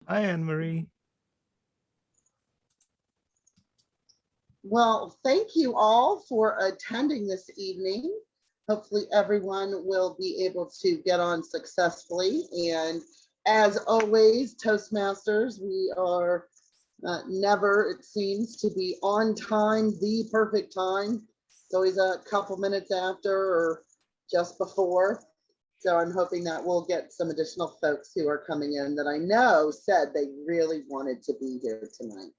Hi, Anne-Marie. Well, thank you all for attending this evening. Hopefully everyone will be able to get on successfully. And as always, Toastmasters, we are never, it seems, to be on time, the perfect time. It's always a couple minutes after or just before. So I'm hoping that we'll get some additional folks who are coming in that I know said they really wanted to be here tonight.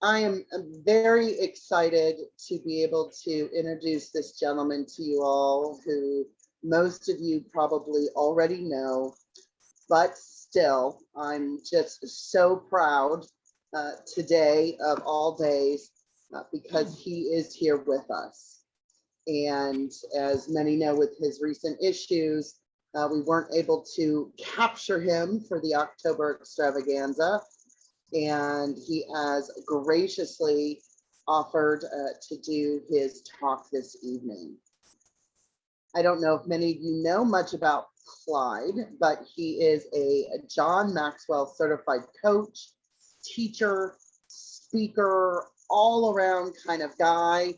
I am very excited to be able to introduce this gentleman to you all, who most of you probably already know, but still, I'm just so proud today of all days because he is here with us. And as many know, with his recent issues, we weren't able to capture him for the October extravaganza. And he has graciously offered to do his talk this evening. I don't know if many of you know much about Clyde, but he is a John Maxwell Certified Coach, teacher, speaker, all around kind of guy.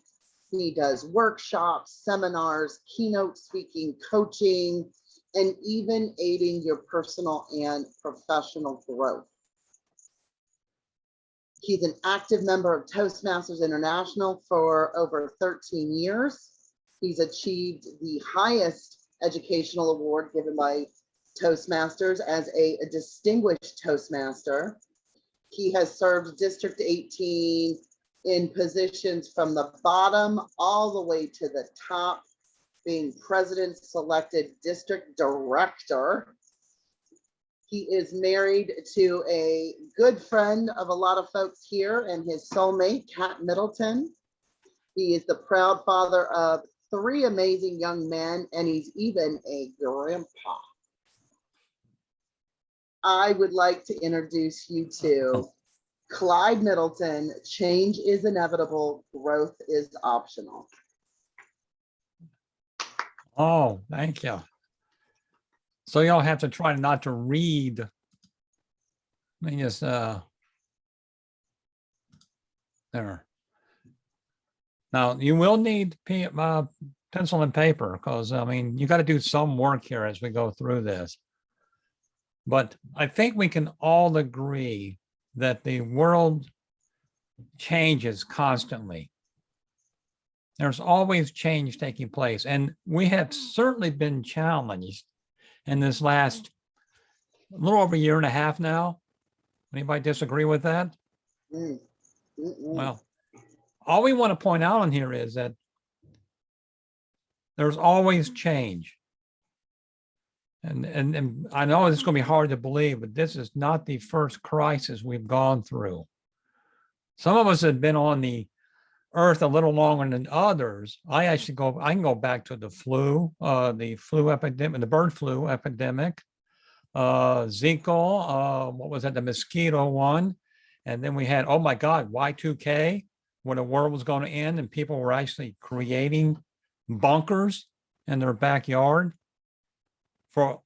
He does workshops, seminars, keynote speaking, coaching, and even aiding your personal and professional growth. He's an active member of Toastmasters International for over 13 years. He's achieved the highest educational award given by Toastmasters as a distinguished Toastmaster. He has served District 18 in positions from the bottom all the way to the top, being president-selected district director. He is married to a good friend of a lot of folks here and his soulmate, Kat Middleton. He is the proud father of 3 amazing young men, and he's even a grandpa. I would like to introduce you to Clyde Middleton. Change is inevitable, growth is optional. Oh, thank you. So y'all have to try not to read. Let me just, there. Now, you will need pencil and paper because, I mean, you got to do some work here as we go through this. But I think we can all agree that the world changes constantly. There's always change taking place. And we have certainly been challenged in this last a little over a year and a half now. Anybody disagree with that? Well, all we want to point out on here is that there's always change. And I know it's going to be hard to believe, but this is not the first crisis we've gone through. Some of us have been on the earth a little longer than others. I can go back to the flu epidemic, the bird flu epidemic, Zika, what was that, the mosquito one. And then we had, oh my God, Y2K, when the world was going to end and people were actually creating bunkers in their backyard for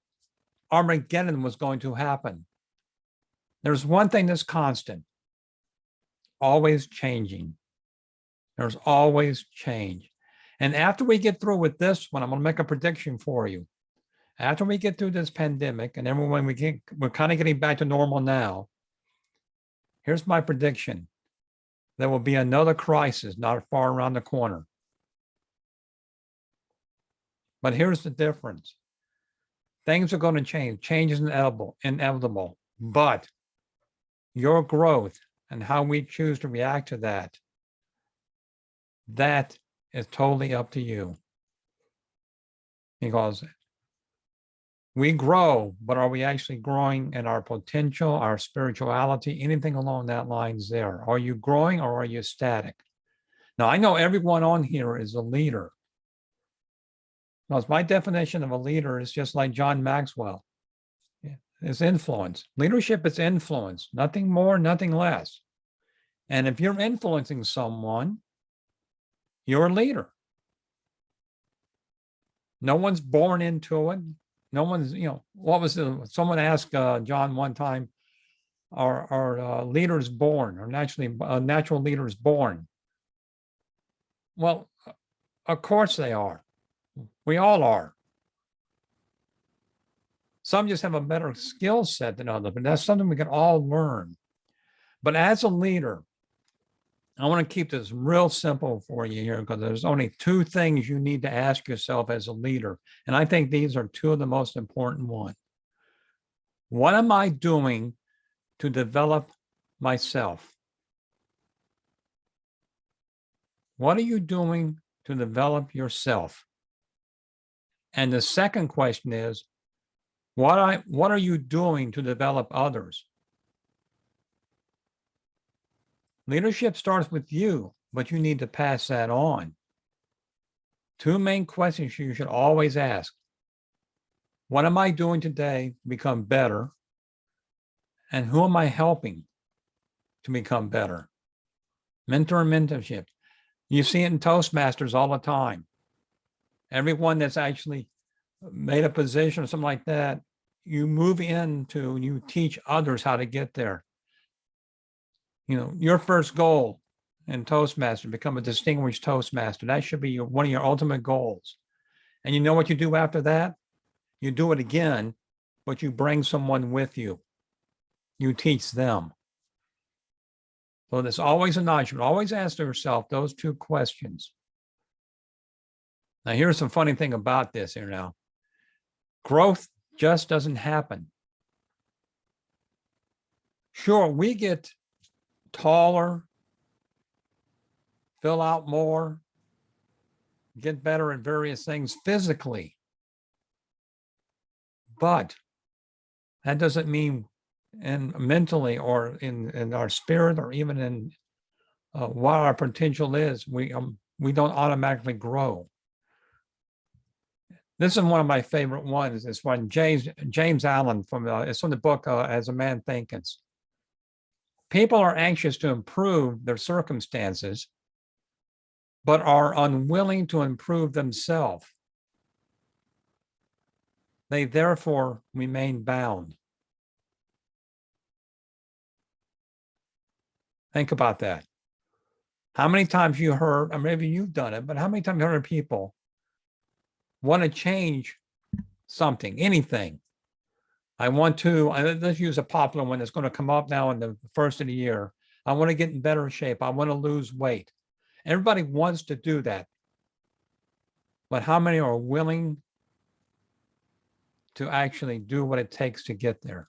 Armageddon was going to happen. There's one thing that's constant, always changing. There's always change. And after we get through with this one, I'm going to make a prediction for you. After we get through this pandemic and then when we're kind of getting back to normal now, here's my prediction. There will be another crisis not far around the corner. But here's the difference. Things are going to change. Change is inevitable. But your growth and how we choose to react to that, that is totally up to you. Because we grow, but are we actually growing in our potential, our spirituality, anything along that lines there? Are you growing or are you static? Now, I know everyone on here is a leader. Because my definition of a leader is just like John Maxwell. It's influence. Leadership is influence, nothing more, nothing less. And if you're influencing someone, you're a leader. No one's born into it. No one's, what was someone asked John one time, are leaders born, or natural leaders born? Well, of course they are. We all are. Some just have a better skill set than others, but that's something we can all learn. But as a leader, I want to keep this real simple for you here, because there's only two things you need to ask yourself as a leader. And I think these are two of the most important ones. What am I doing to develop myself? What are you doing to develop yourself? And the second question is, what are you doing to develop others? Leadership starts with you, but you need to pass that on. Two main questions you should always ask. What am I doing today to become better? And who am I helping to become better? Mentor and mentorship. You see it in Toastmasters all the time. Everyone that's actually made a position or something like that, you move into, you teach others how to get there. You know, your first goal in Toastmaster, become a distinguished Toastmaster. That should be one of your ultimate goals. And you know what you do after that? You do it again, but you bring someone with you. You teach them. So there's always a nudge. You should always ask yourself those two questions. Now, here's some funny thing about this here now. Growth just doesn't happen. Sure, we get taller, fill out more, get better at various things physically. But that doesn't mean mentally or in our spirit or even in what our potential is, we don't automatically grow. This is one of my favorite ones. It's one James Allen it's from the book As a Man Thinketh. People are anxious to improve their circumstances, but are unwilling to improve themselves. They therefore remain bound. Think about that. How many times you heard, or maybe you've done it, but how many times you heard people want to change something, anything? Let's use a popular one that's going to come up now in the first of the year. I want to get in better shape. I want to lose weight. Everybody wants to do that. But how many are willing to actually do what it takes to get there?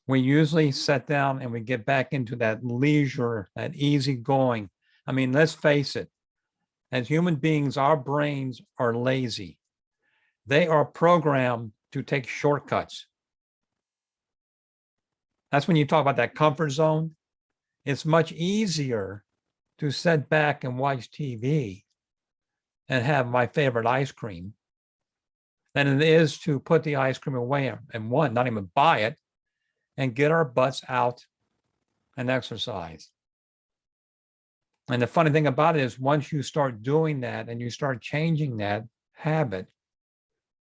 We usually sit down and we get back into that leisure, that easy going. I mean, let's face it. As human beings, our brains are lazy. They are programmed to take shortcuts. That's when you talk about that comfort zone. It's much easier to sit back and watch TV and have my favorite ice cream than it is to put the ice cream away and not even buy it, and get our butts out and exercise. And the funny thing about it is, once you start doing that and you start changing that habit,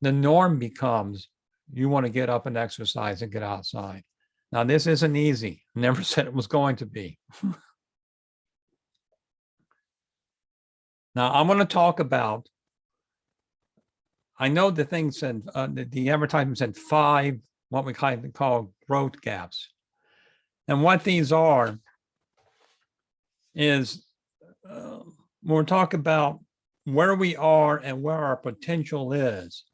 the norm becomes you want to get up and exercise and get outside. Now, this isn't easy. Never said it was going to be. Now, I'm going to talk about, I know the thing said, the advertisement said 5, what we kind of call growth gaps. And what these are is we'll talk about where we are and where our potential is.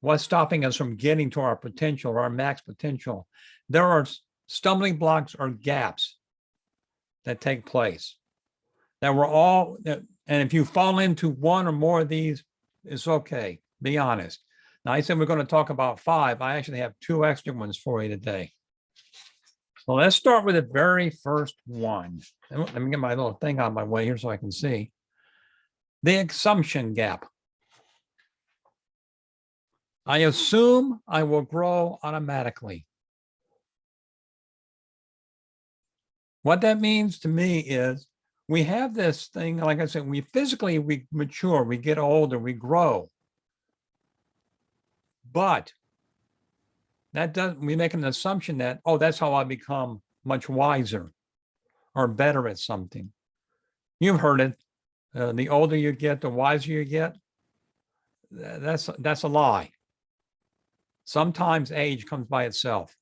What's stopping us from getting to our potential or our max potential? There are stumbling blocks or gaps that take place that we're all, and if you fall into one or more of these, it's okay. Be honest. Now, I said we're going to talk about 5. I actually have 2 extra ones for you today. So let's start with the very first one. Let me get my little thing on my way here so I can see. The assumption gap. I assume I will grow automatically. What that means to me is we have this thing, like I said, we mature, we get older, we grow. But we make an assumption that, oh, that's how I become much wiser or better at something. You've heard it. The older you get, the wiser you get. That's a lie. Sometimes age comes by itself.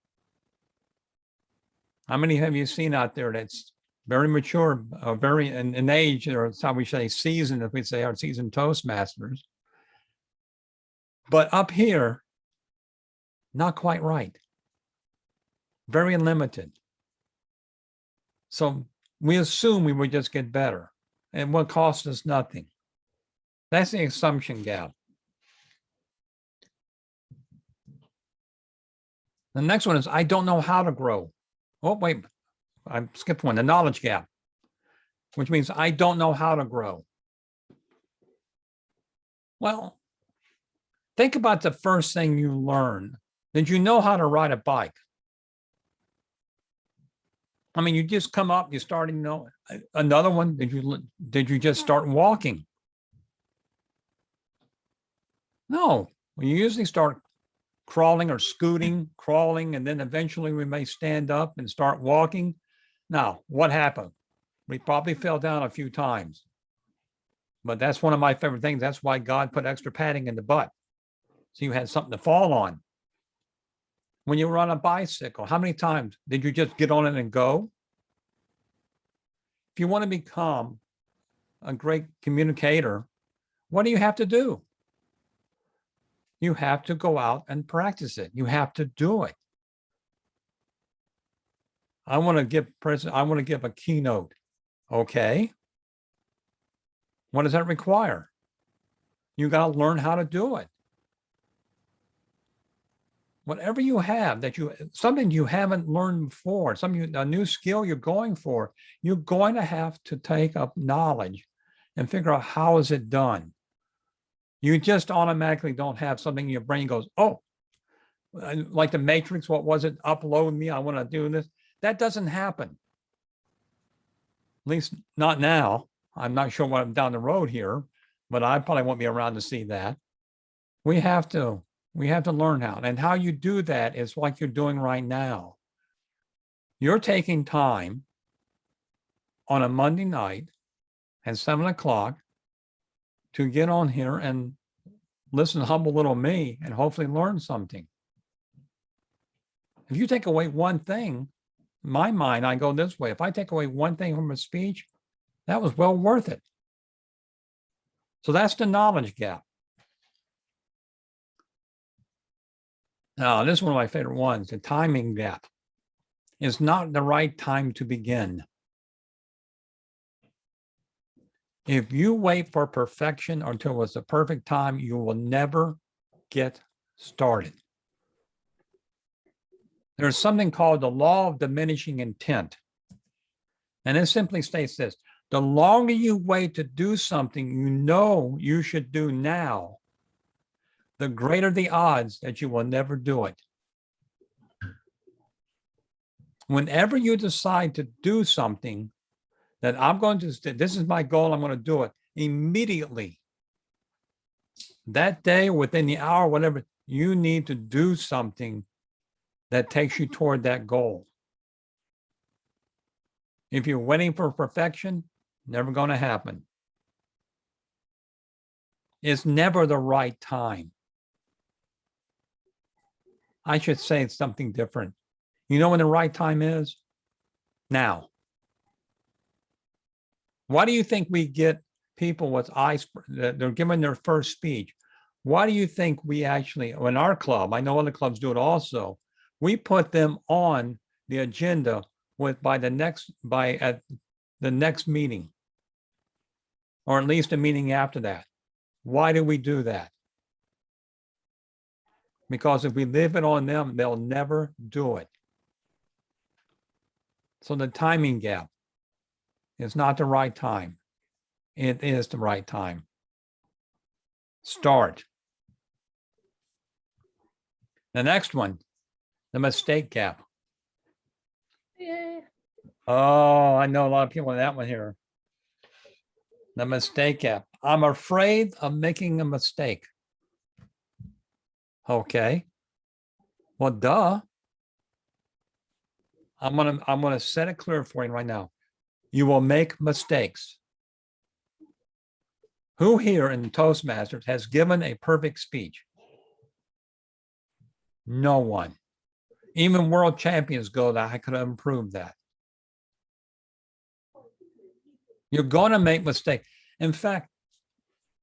How many have you seen out there that's very mature, very in age, or how we say seasoned, if we say our seasoned Toastmasters, but up here, not quite right. Very limited. So we assume we would just get better and what cost us nothing. That's the assumption gap. The next one is, I don't know how to grow. Oh, wait, I skipped one, the knowledge gap, which means I don't know how to grow. Well, think about the first thing you learn. Did you know how to ride a bike? I mean, you just come up, you start, you know, another one. Did you just start walking? No, we usually start crawling or scooting, crawling, and then eventually we may stand up and start walking. Now, what happened? We probably fell down a few times, but that's one of my favorite things. That's why God put extra padding in the butt, so you had something to fall on. When you were on a bicycle, how many times did you just get on it and go? If you want to become a great communicator, what do you have to do? You have to go out and practice it. You have to do it. I want to give a keynote. Okay. What does that require? You got to learn how to do it. Whatever you have something you haven't learned before, a new skill you're going for, you're going to have to take up knowledge and figure out how is it done. You just automatically don't have something in your brain goes, oh, like the Matrix, what was it? Upload me, I want to do this. That doesn't happen. At least not now. I'm not sure what I'm down the road here, but I probably won't be around to see that. We have to learn how. And how you do that is like you're doing right now. You're taking time on a Monday night at 7 o'clock to get on here and listen to humble little me and hopefully learn something. If you take away one thing, in my mind, I go this way. If I take away one thing from a speech, that was well worth it. So that's the knowledge gap. Now, this is one of my favorite ones, the timing gap. It's not the right time to begin. If you wait for perfection until it's the perfect time, you will never get started. There's something called the law of diminishing intent. And it simply states this: the longer you wait to do something you know you should do now, the greater the odds that you will never do it. Whenever you decide to do something that this is my goal, I'm going to do it immediately. That day, within the hour, whatever, you need to do something that takes you toward that goal. If you're waiting for perfection, never going to happen. It's never the right time. I should say it's something different. You know when the right time is? Now. Why do you think we get people with they're giving their first speech? Why do you think we actually, in our club, I know other clubs do it also, we put them on the agenda at the next meeting, or at least a meeting after that? Why do we do that? Because if we leave it on them, they'll never do it. So the timing gap is not the right time. It is the right time. Start. The next one, the mistake gap. Yeah. Oh, I know a lot of people in that one here. The mistake gap. I'm afraid of making a mistake. Okay. Well, duh. I'm gonna set it clear for you right now. You will make mistakes. Who here in Toastmasters has given a perfect speech? No one. Even world champions go that I could have improved that. You're going to make mistakes. In fact,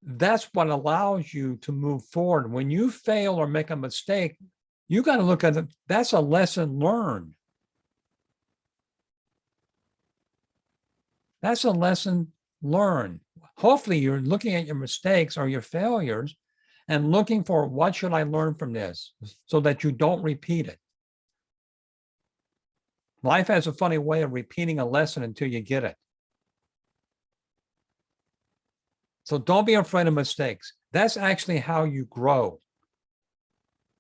that's what allows you to move forward. When you fail or make a mistake, you got to look at it. That's a lesson learned. That's a lesson learned. Hopefully you're looking at your mistakes or your failures and looking for what should I learn from this so that you don't repeat it. Life has a funny way of repeating a lesson until you get it. So don't be afraid of mistakes. That's actually how you grow.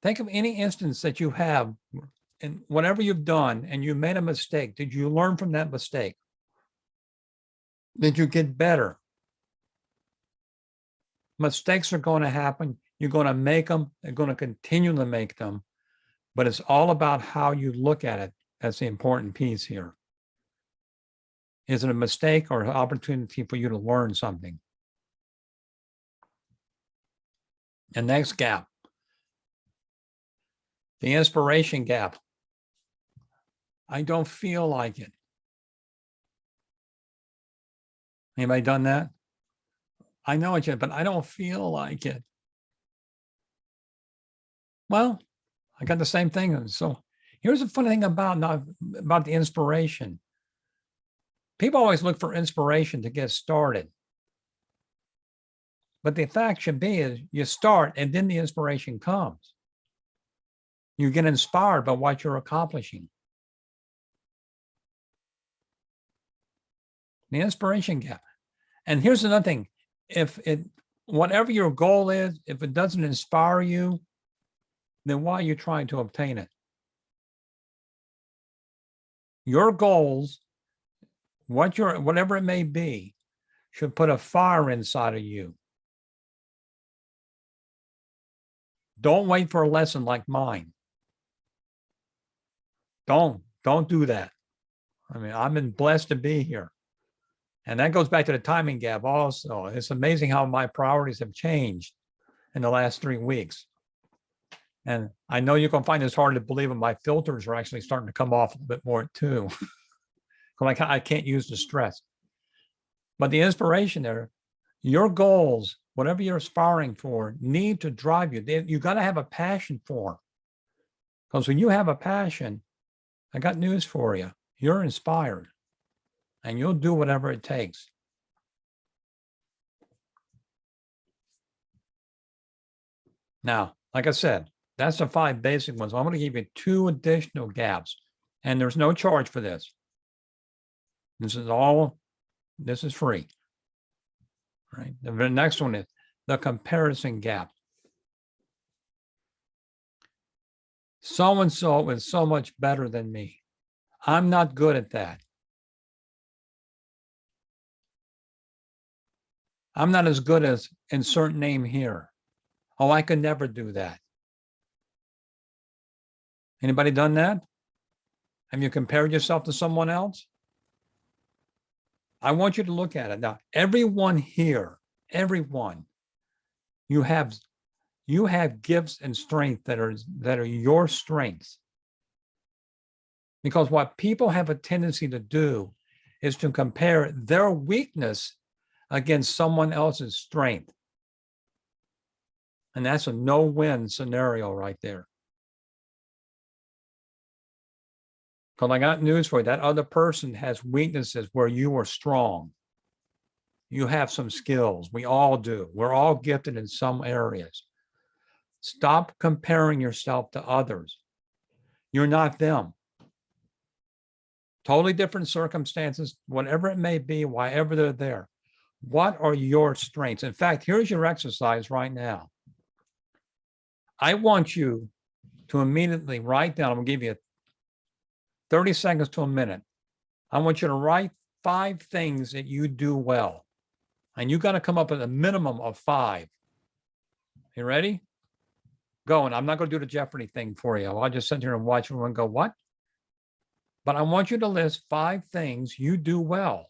Think of any instance that you have in whatever you've done and you made a mistake. Did you learn from that mistake? Did you get better? Mistakes are going to happen. You're going to make them. They're going to continue to make them. But it's all about how you look at it. That's the important piece here. Is it a mistake or an opportunity for you to learn something? And next gap, the inspiration gap. I don't feel like it. Anybody done that? I know it, but I don't feel like it. Well, I got the same thing. So here's the funny thing about the inspiration. People always look for inspiration to get started. But the fact should be is you start and then the inspiration comes. You get inspired by what you're accomplishing. The inspiration gap. And here's another thing. Whatever your goal is, if it doesn't inspire you, then why are you trying to obtain it? Your goals, whatever it may be, should put a fire inside of you. Don't wait for a lesson like mine. Don't do that. I mean, I've been blessed to be here. And that goes back to the timing gap also. It's amazing how my priorities have changed in the last 3 weeks. And I know you're going to find this hard to believe, but my filters are actually starting to come off a bit more too. Because I can't use the stress. But the inspiration there, your goals, whatever you're aspiring for, need to drive you. You got to have a passion for them. Because when you have a passion, I got news for you. You're inspired. And you'll do whatever it takes. Now, like I said, that's the 5 basic ones. I'm going to give you 2 additional gaps. And there's no charge for this. This is free. Right? The next one is the comparison gap. So-and-so is so much better than me. I'm not good at that. I'm not as good as insert name here. Oh, I could never do that. Anybody done that? Have you compared yourself to someone else? I want you to look at it. Now, everyone here, everyone, you have gifts and strengths that are your strengths. Because what people have a tendency to do is to compare their weakness against someone else's strength. And that's a no-win scenario right there. Because I got news for you. That other person has weaknesses where you are strong. You have some skills. We all do. We're all gifted in some areas. Stop comparing yourself to others. You're not them. Totally different circumstances, whatever it may be, wherever they're there. What are your strengths? In fact, here's your exercise right now. I want you to immediately write down, I'm going to give you 30 seconds to a minute. I want you to write 5 things that you do well. And you got to come up with a minimum of 5. You ready? Go. And I'm not going to do the Jeopardy thing for you. I'll just sit here and watch everyone go, what? But I want you to list 5 things you do well.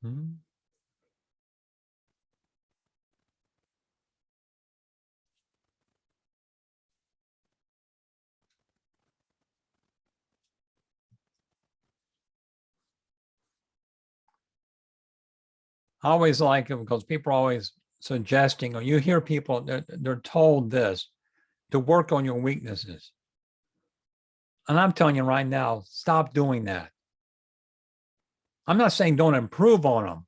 Hmm. I always like it because people are always suggesting, or you hear people, they're told this, to work on your weaknesses. And I'm telling you right now, stop doing that. I'm not saying don't improve on them,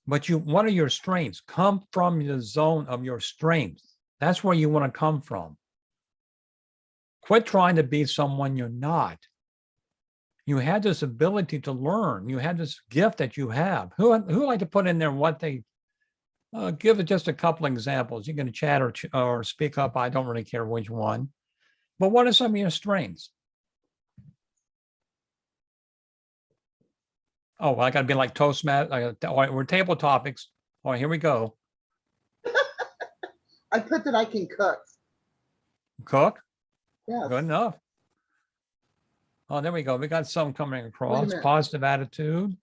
but what are your strengths? Come from the zone of your strengths. That's where you want to come from. Quit trying to be someone you're not. You had this ability to learn. You had this gift that you have. Who like to put in there what they give it just a couple examples. You can chat or speak up. I don't really care which one. But what are some of your strengths? Oh, well, I got to be like Toastmaster. We're table topics. All right, here we go. I put that I can cook. Cook. Yes. Good enough. Oh, there we go. We got some coming across. minute. Positive attitude.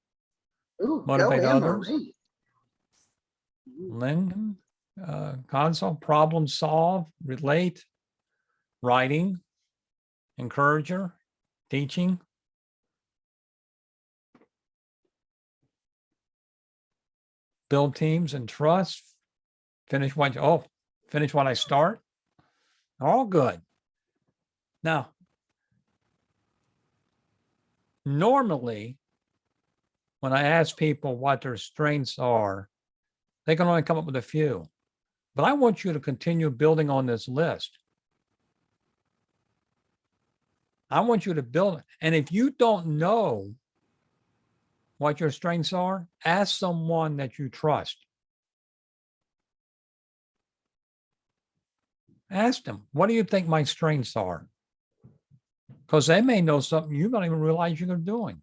Ooh, Motivate go others. Anne-Marie. Lynn, consult, problem solve, relate, writing, encourager, teaching. Build teams and trust. Finish what I start. All good. Now, normally, when I ask people what their strengths are, they can only come up with a few. But I want you to continue building on this list. I want you to build it. And if you don't know what your strengths are, ask someone that you trust. Ask them, what do you think my strengths are? Because they may know something you don't even realize you're doing.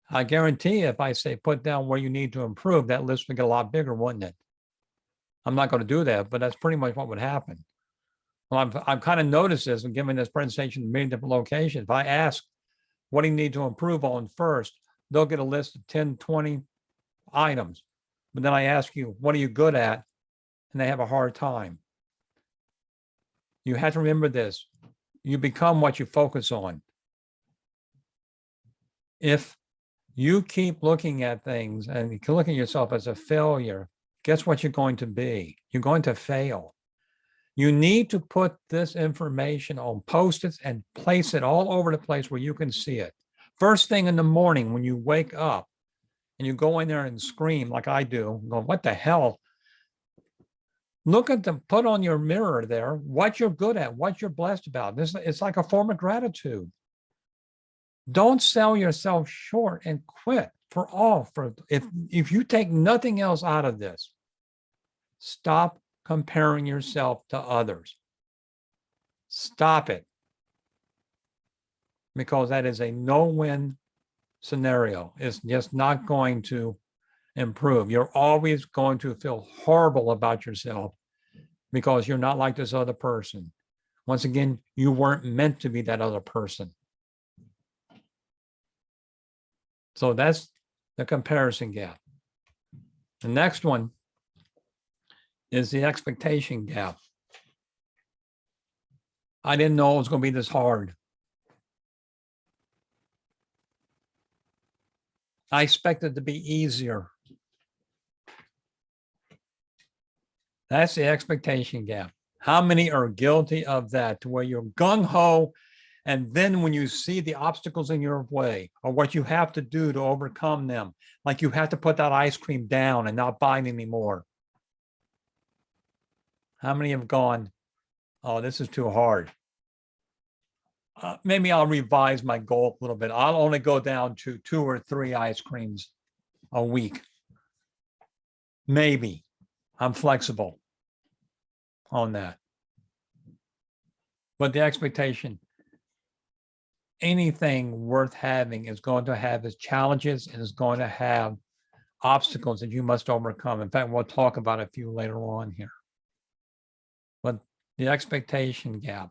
I guarantee you, if I say put down where you need to improve, that list would get a lot bigger, wouldn't it? I'm not going to do that, but that's pretty much what would happen. Well, I've kind of noticed this and given this presentation in many different locations. If I ask what do you need to improve on first, they'll get a list of 10, 20 items. But then I ask you, what are you good at? And they have a hard time. You have to remember this. You become what you focus on. If you keep looking at things and you can look at yourself as a failure, guess what you're going to be? You're going to fail. You need to put this information on Post-its and place it all over the place where you can see it. First thing in the morning when you wake up and you go in there and scream like I do, go, what the hell? Look at them, put on your mirror there what you're good at, what you're blessed about. It's like a form of gratitude. Don't sell yourself short and quit if you take nothing else out of this, stop comparing yourself to others. Stop it. Because that is a no-win scenario. It's just not going to improve. You're always going to feel horrible about yourself because you're not like this other person. Once again, you weren't meant to be that other person. So that's the comparison gap. The next one is the expectation gap. I didn't know it was going to be this hard. I expected it to be easier. That's the expectation gap. How many are guilty of that to where you're gung-ho, and then when you see the obstacles in your way or what you have to do to overcome them, like you have to put that ice cream down and not buy it anymore. How many have gone, oh, this is too hard. maybe I'll revise my goal a little bit. I'll only go down to 2 or 3 ice creams a week. Maybe. I'm flexible on that. But the expectation, anything worth having is going to have its challenges and is going to have obstacles that you must overcome. In fact, we'll talk about a few later on here. But the expectation gap,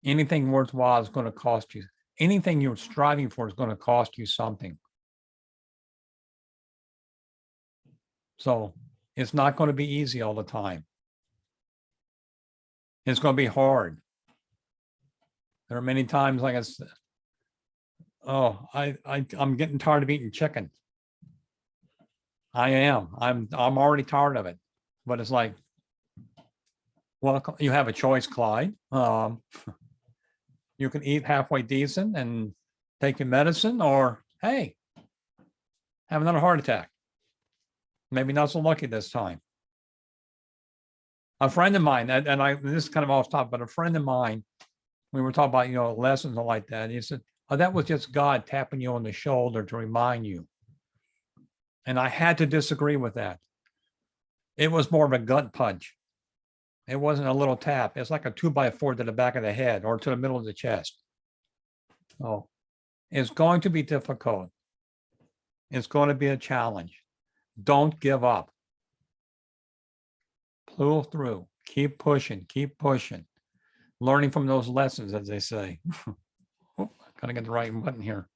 anything worthwhile is going to cost you. Anything you're striving for is going to cost you something. So it's not going to be easy all the time. It's going to be hard. There are many times, like I said, oh, I'm getting tired of eating chicken. I am. I'm already tired of it. But it's like, well, you have a choice, Clyde. You can eat halfway decent and take your medicine, or hey, have another heart attack. Maybe not so lucky this time. A friend of mine, and this is kind of off topic, but a friend of mine, we were talking about, lessons like that. He said, oh, that was just God tapping you on the shoulder to remind you. And I had to disagree with that. It was more of a gut punch. It wasn't a little tap. It's like a 2x4 to the back of the head or to the middle of the chest. Oh, it's going to be difficult. It's going to be a challenge. Don't give up. Pull through. Keep pushing. Keep pushing. Learning from those lessons, as they say. Oh, gotta get the right button here.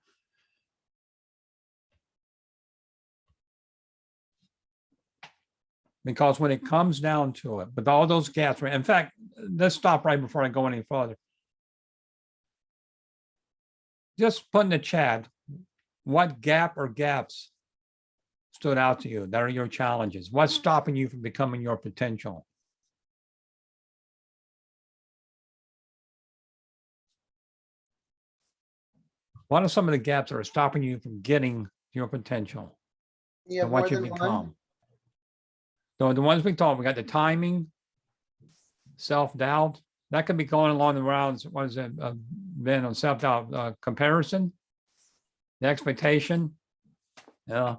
Because when it comes down to it, with all those gaps, in fact, let's stop right before I go any further. Just put in the chat, what gap or gaps stood out to you that are your challenges? What's stopping you from becoming your potential? What are some of the gaps that are stopping you from getting your potential You have and more what you than one? become? So the ones we talked, we got the timing, self-doubt. That could be going along the rounds. What is it? Been on self-doubt, comparison, the expectation. Yeah.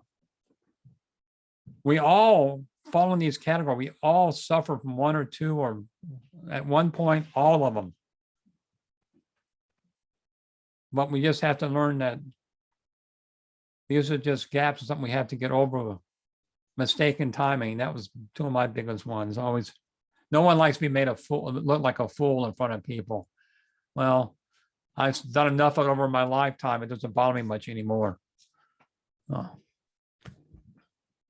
We all fall in these categories. We all suffer from one or two, or at one point, all of them. But we just have to learn that these are just gaps, something we have to get over. Mistaken timing. That was two of my biggest ones. Always, no one likes to be made a fool, look like a fool in front of people. Well, I've done enough of it over my lifetime. It doesn't bother me much anymore. Oh.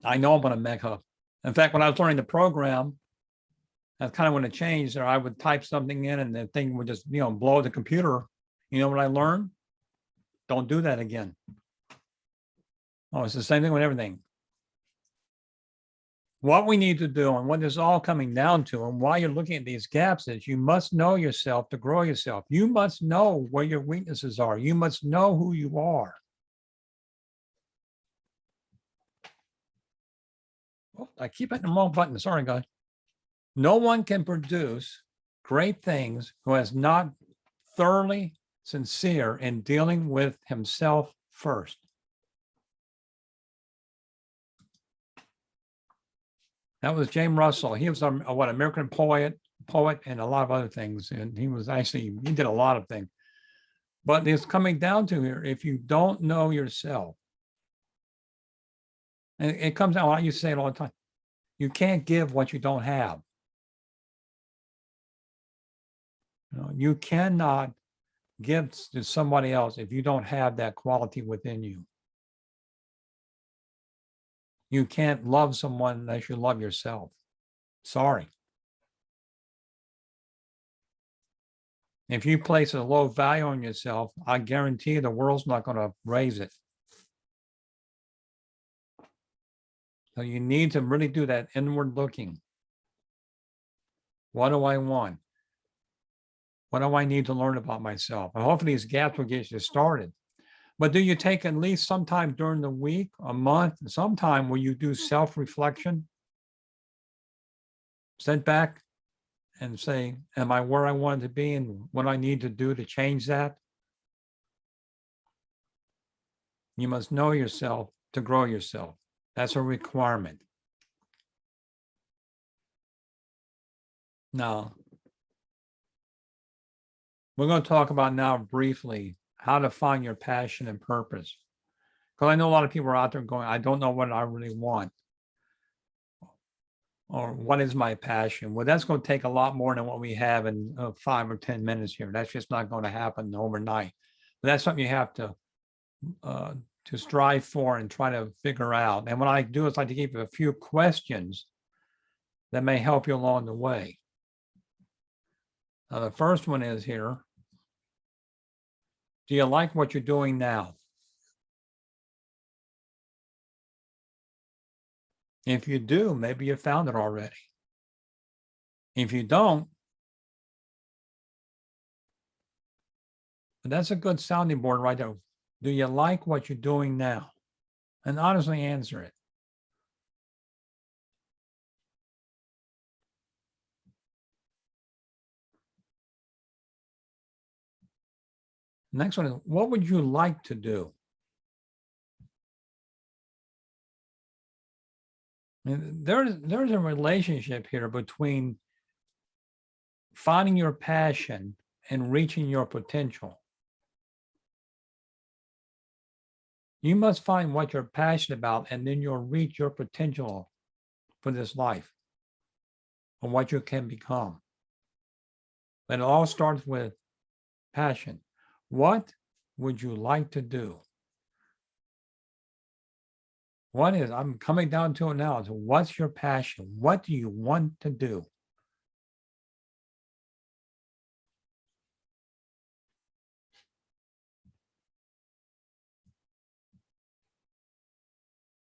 I know I'm going to make up. In fact, when I was learning the program, that's kind of when it changed. Or I would type something in, and the thing would just, blow the computer. You know what I learned? Don't do that again. Oh, it's the same thing with everything. What we need to do, and what it's all coming down to, and why you're looking at these gaps, is you must know yourself to grow yourself. You must know where your weaknesses are. You must know who you are. Oh, I keep hitting the wrong button. Sorry, guys. No one can produce great things who has not thoroughly sincere in dealing with himself first. That was James Russell. He was American poet, and a lot of other things. And he did a lot of things. But it's coming down to here, if you don't know yourself, and it comes down, I used to say it all the time, you can't give what you don't have. You cannot give to somebody else if you don't have that quality within you. You can't love someone unless you love yourself. Sorry. If you place a low value on yourself, I guarantee you the world's not going to raise it. So you need to really do that inward looking. What do I want? What do I need to learn about myself? And hopefully these gaps will get you started. But do you take at least sometime during the week, a month, sometime where you do self-reflection? Sit back and say, am I where I want to be and what I need to do to change that? You must know yourself to grow yourself. That's a requirement. Now, we're going to talk about now briefly how to find your passion and purpose. Because I know a lot of people are out there going, I don't know what I really want. Or what is my passion? Well, that's going to take a lot more than what we have in 5 or 10 minutes here. That's just not going to happen overnight. But that's something you have to strive for and try to figure out. And what I do is I like to give you a few questions that may help you along the way. Now, the first one is here. Do you like what you're doing now? If you do, maybe you found it already. If you don't, that's a good sounding board right there. Do you like what you're doing now? And honestly answer it. Next one is, what would you like to do? And there's a relationship here between finding your passion and reaching your potential. You must find what you're passionate about, and then you'll reach your potential for this life and what you can become. But it all starts with passion. What would you like to do? What is, I'm coming down to it now. So what's your passion? What do you want to do?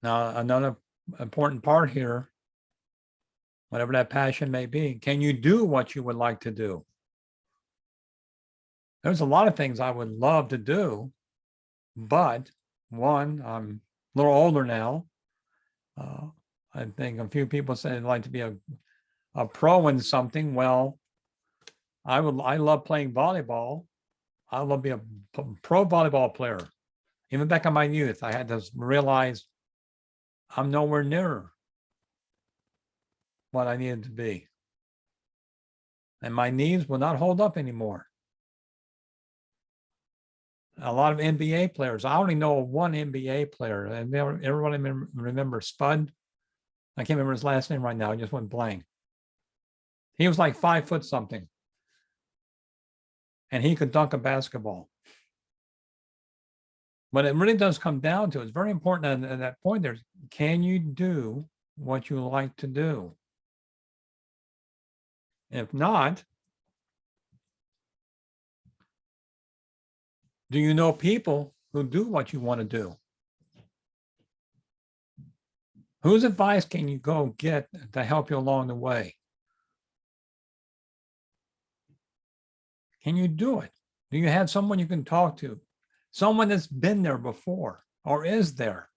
Now, another important part here, whatever that passion may be, can you do what you would like to do? There's a lot of things I would love to do, but one, I'm a little older now. I think a few people say they'd like to be a pro in something. Well, I love playing volleyball. I love being a pro volleyball player. Even back in my youth, I had to realize I'm nowhere near what I needed to be. And my knees will not hold up anymore. A lot of NBA players, I only know one NBA player, and everybody remember Spud. I can't remember his last name right now. I just went blank. He was like 5 foot something. And he could dunk a basketball. But it really does come down to, it's very important at that point there, can you do what you like to do? If not, do you know people who do what you want to do? Whose advice can you go get to help you along the way? Can you do it? Do you have someone you can talk to? Someone that's been there before or is there?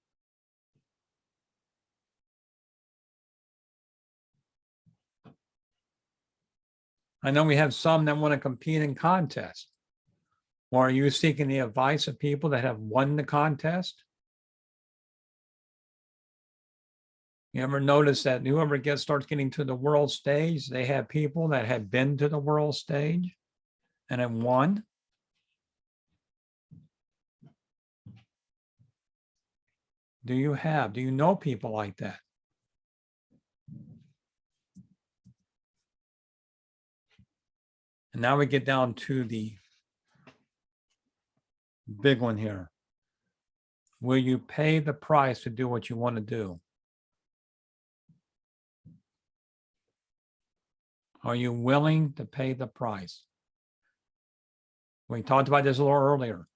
I know we have some that want to compete in contests. Or are you seeking the advice of people that have won the contest? You ever notice that whoever starts getting to the world stage, they have people that have been to the world stage and have won? Do you know people like that? And now we get down to the big one here. Will you pay the price to do what you want to do? Are you willing to pay the price? We talked about this a little earlier.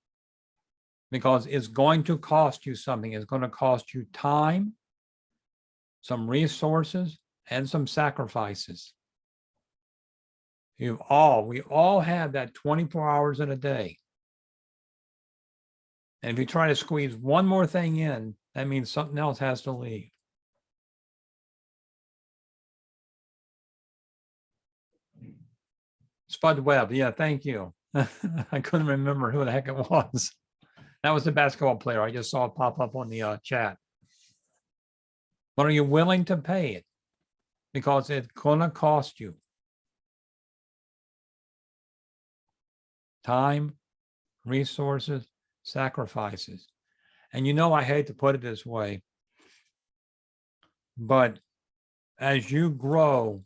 Because it's going to cost you something. It's going to cost you time, some resources, and some sacrifices. We all have that 24 hours in a day. And if you try to squeeze one more thing in, that means something else has to leave. Spud Webb. Yeah, thank you. I couldn't remember who the heck it was. That was the basketball player. I just saw it pop up on the chat. But are you willing to pay it? Because it's going to cost you time, resources, sacrifices. And you know, I hate to put it this way, but as you grow,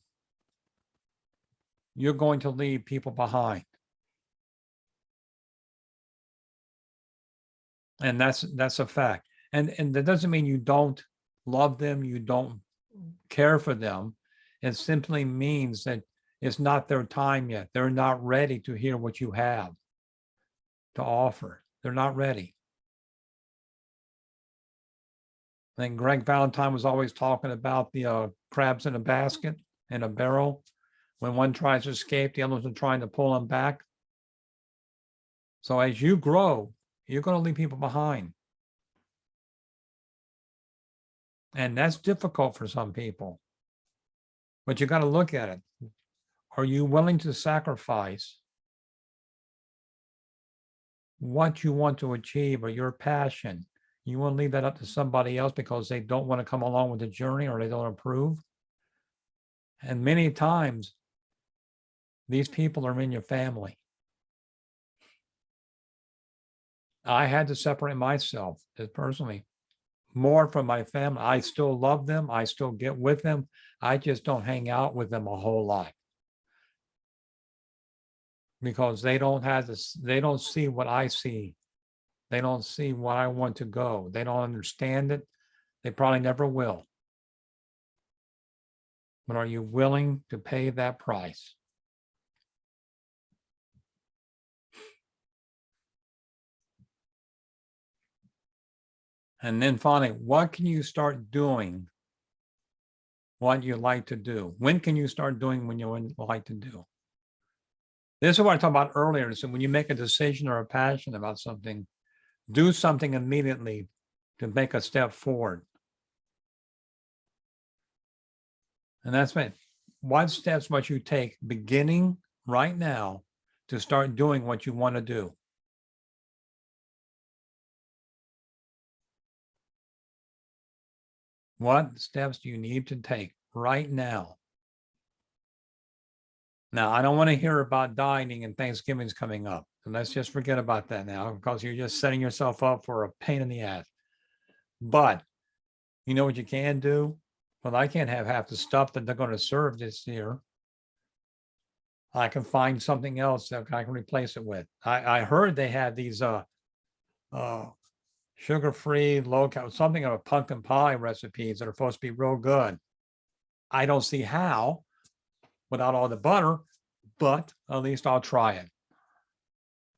you're going to leave people behind. And that's a fact. And that doesn't mean you don't love them, you don't care for them. It simply means that it's not their time yet. They're not ready to hear what you have to offer. They're not ready. I think Greg Valentine was always talking about the crabs in a basket, in a barrel. When one tries to escape, the others are trying to pull them back. So as you grow, you're going to leave people behind. And that's difficult for some people. But you got to look at it. Are you willing to sacrifice what you want to achieve or your passion? You want to leave that up to somebody else because they don't want to come along with the journey or they don't approve? And many times, these people are in your family. I had to separate myself personally more from my family. I still love them. I still get with them. I just don't hang out with them a whole lot because they don't have this. They don't see what I see. They don't see where I want to go. They don't understand it. They probably never will. But are you willing to pay that price? And then finally, what can you start doing what you like to do? When can you start doing when you like to do? This is what I talked about earlier. So when you make a decision or a passion about something, do something immediately to make a step forward. And that's it. What steps must you take beginning right now to start doing what you want to do? What steps do you need to take right now? Now, I don't want to hear about dieting and Thanksgiving's coming up. So let's just forget about that now because you're just setting yourself up for a pain in the ass. But you know what you can do? Well, I can't have half the stuff that they're going to serve this year. I can find something else that I can replace it with. I heard they had these sugar-free, low-cal, something of a pumpkin pie recipes that are supposed to be real good. I don't see how without all the butter, but at least I'll try it.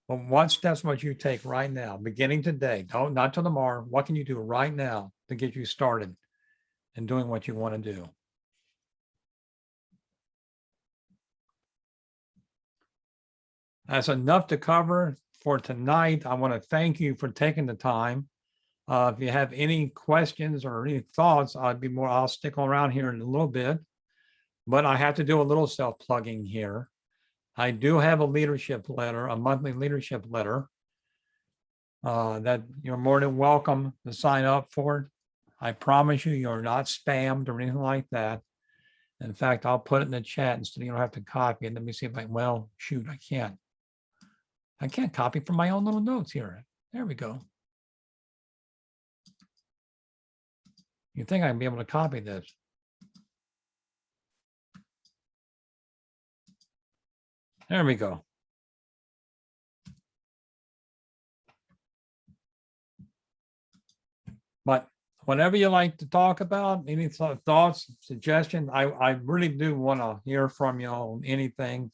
But what steps must you take right now, beginning today? Not till tomorrow. What can you do right now to get you started in doing what you want to do? That's enough to cover for tonight. I want to thank you for taking the time. If you have any questions or any thoughts, I'll stick around here in a little bit, but I have to do a little self-plugging here. I do have a leadership letter, a monthly leadership letter that you're more than welcome to sign up for. I promise you, you're not spammed or anything like that. In fact, I'll put it in the chat instead you don't have to copy it. Let me see if well, shoot, I can't copy from my own little notes here. There we go. You think I'd be able to copy this? There we go. But whatever you like to talk about, any thoughts, suggestions, I really do want to hear from you on anything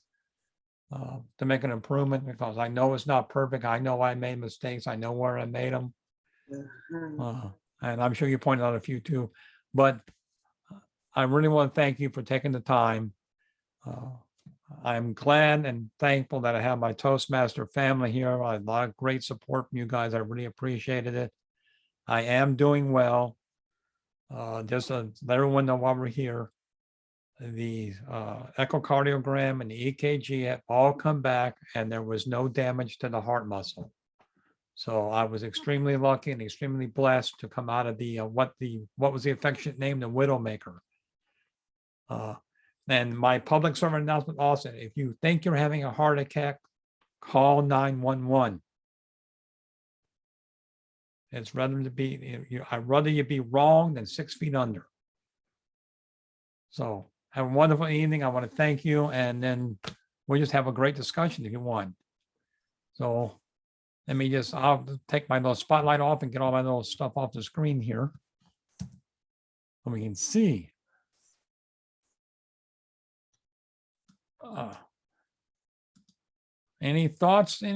to make an improvement because I know it's not perfect. I know I made mistakes. I know where I made them. And I'm sure you pointed out a few too. But I really want to thank you for taking the time. I'm glad and thankful that I have my Toastmaster family here. I had a lot of great support from you guys. I really appreciated it. I am doing well. Just to let everyone know while we're here, the echocardiogram and the EKG had all come back and there was no damage to the heart muscle. So I was extremely lucky and extremely blessed to come out of the what was the affectionate name, the Widowmaker. And my public servant announcement also, if you think you're having a heart attack, call 911. It's rather to be, I'd rather you be wrong than 6 feet under. So have a wonderful evening. I want to thank you. And then we'll just have a great discussion if you want. So let me just, I'll take my little spotlight off and get all my little stuff off the screen here. So we can see. Any thoughts?